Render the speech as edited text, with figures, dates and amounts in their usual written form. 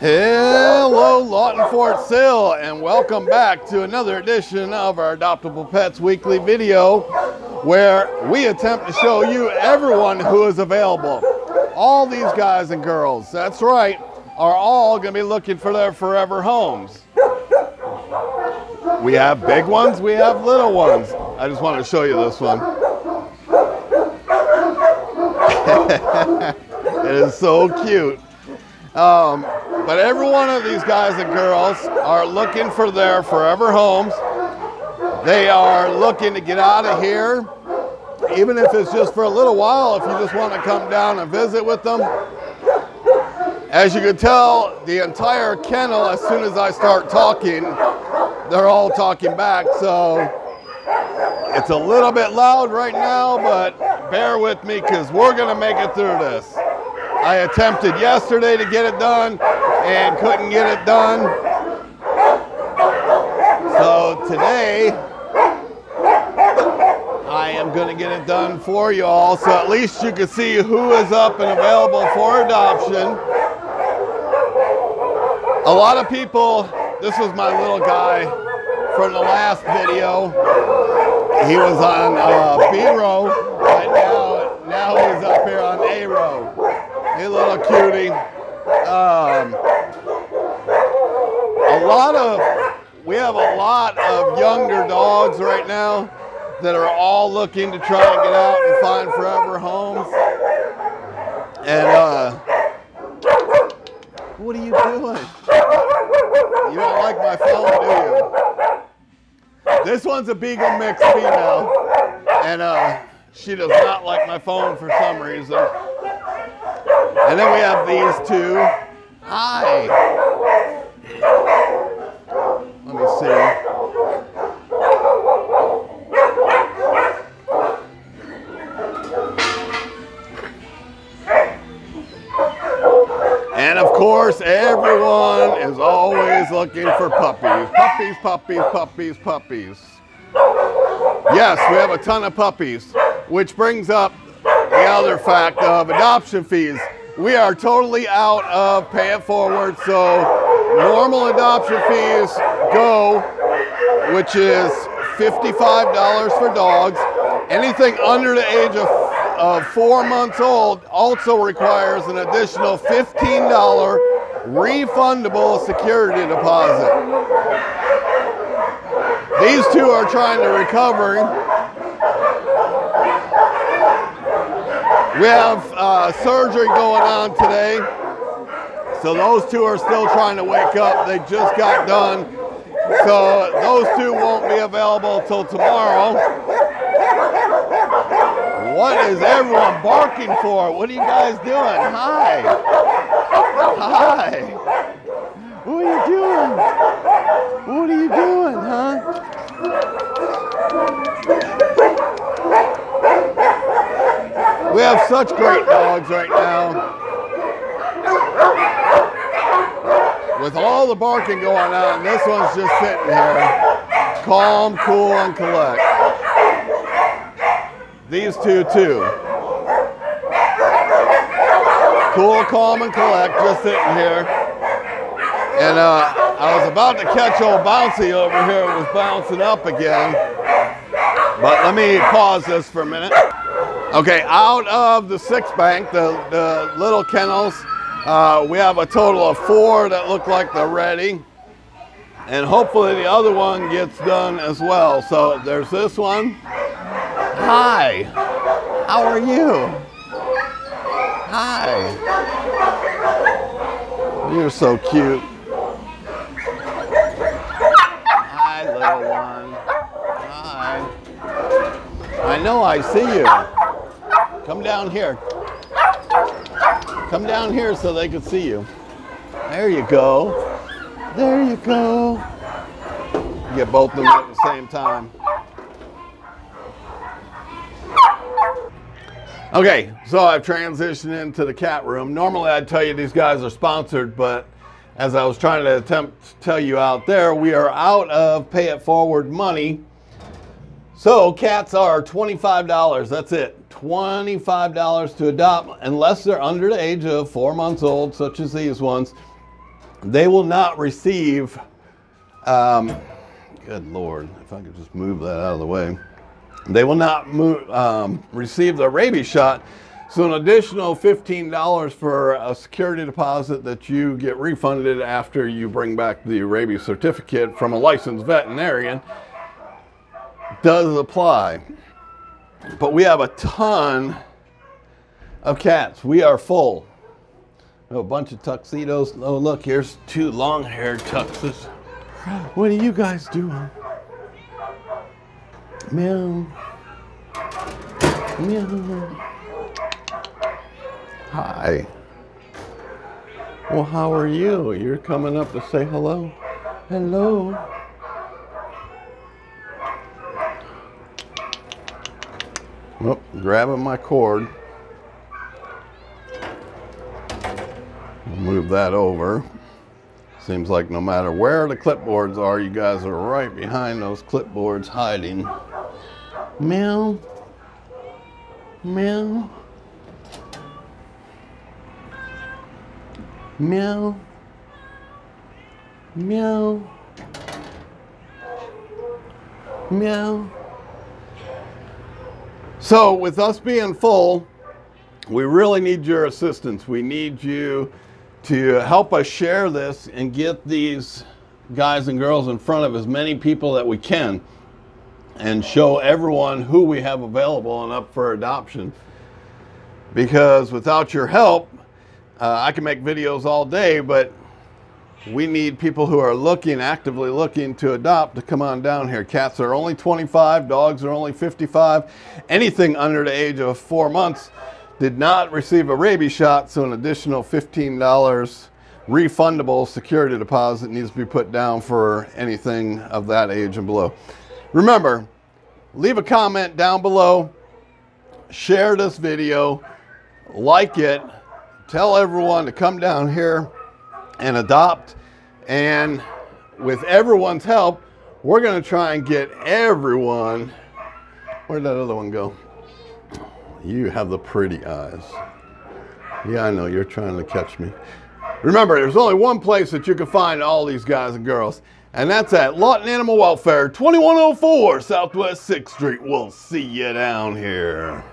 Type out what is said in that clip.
Hello, Lawton Fort Sill, and welcome back to another edition of our Adoptable Pets weekly video, where we attempt to show you everyone who is available. All these guys and girls, that's right, are all going to be looking for their forever homes. We have big ones, we have little ones. I just want to show you this one. It is so cute. But every one of these guys and girls are looking for their forever homes. They are looking to get out of here, even if it's just for a little while, if you just want to come down and visit with them. As you can tell, the entire kennel, as soon as I start talking, they're all talking back. So it's a little bit loud right now, but bear with me because we're going to make it through this. I attempted yesterday to get it done and couldn't get it done. So today, I am going to get it done for you all, so at least you can see who is up and available for adoption. A lot of people, this was my little guy from the last video. He was on B row, but now he's up here on A row. Hey, little cutie. We have a lot of younger dogs right now that are all looking to try and get out and find forever homes. And what are you doing? You don't like my phone, do you? This one's a Beagle mixed female, and she does not like my phone for some reason. And then we have these two. Hi. Let me see. And of course, everyone is always looking for puppies. Puppies, puppies, puppies, puppies. Yes, we have a ton of puppies, which brings up the other fact of adoption fees. We are totally out of pay it forward, so normal adoption fees go, which is $55 for dogs. Anything under the age of 4 months old also requires an additional $15 refundable security deposit. These two are trying to recover. We have surgery going on today, so those two are still trying to wake up. They just got done, so those two won't be available till tomorrow. What is everyone barking for? What are you guys doing? Hi. Hi. What are you doing? What are you doing, huh? We have such great dogs right now. With all the barking going on, this one's just sitting here, calm, cool, and collect. These two too. Cool, calm, and collect, just sitting here. And I was about to catch old Bouncy over here. It was bouncing up again. But let me pause this for a minute. Okay, out of the 6 bank, the little kennels, we have a total of 4 that look like they're ready. And hopefully the other one gets done as well. So there's this one. Hi, how are you? Hi. You're so cute. Hi, little one. Hi. I know I see you. Come down here. Come down here so they can see you. There you go. There you go. Get both of them at the same time. Okay, so I've transitioned into the cat room. Normally I'd tell you these guys are sponsored, but as I was trying to attempt to tell you out there, we are out of pay it forward money. So cats are $25, that's it. $25 to adopt unless they're under the age of 4 months old, such as these ones. they will not receive, good Lord, if I could just move that out of the way. They will not receive the rabies shot. So an additional $15 for a security deposit that you get refunded after you bring back the rabies certificate from a licensed veterinarian does apply. But we have a ton of cats. We are full. We have a bunch of tuxedos. Oh, look, here's 2 long-haired tuxes. What are you guys doing? Meow. Meow. Hi. Well, how are you? You're coming up to say hello? Hello. Oh, grabbing my cord. Move that over. Seems like no matter where the clipboards are, you guys are right behind those clipboards hiding. Meow. Meow. Meow. Meow. Meow. So with us being full, we really need your assistance. We need you to help us share this and get these guys and girls in front of as many people that we can and show everyone who we have available and up for adoption. Because without your help, I can make videos all day, but we need people who are looking, actively looking to adopt, to come on down here. Cats are only 25, dogs are only 55. Anything under the age of 4 months did not receive a rabies shot, so an additional $15 refundable security deposit needs to be put down for anything of that age and below. Remember, leave a comment down below, share this video, like it, tell everyone to come down here and adopt, and with everyone's help, we're going to try and get everyone. Where'd that other one go? You have the pretty eyes. Yeah, I know, you're trying to catch me. Remember, there's only one place that you can find all these guys and girls, and that's at Lawton Animal Welfare, 2104 Southwest 6th Street. We'll see you down here.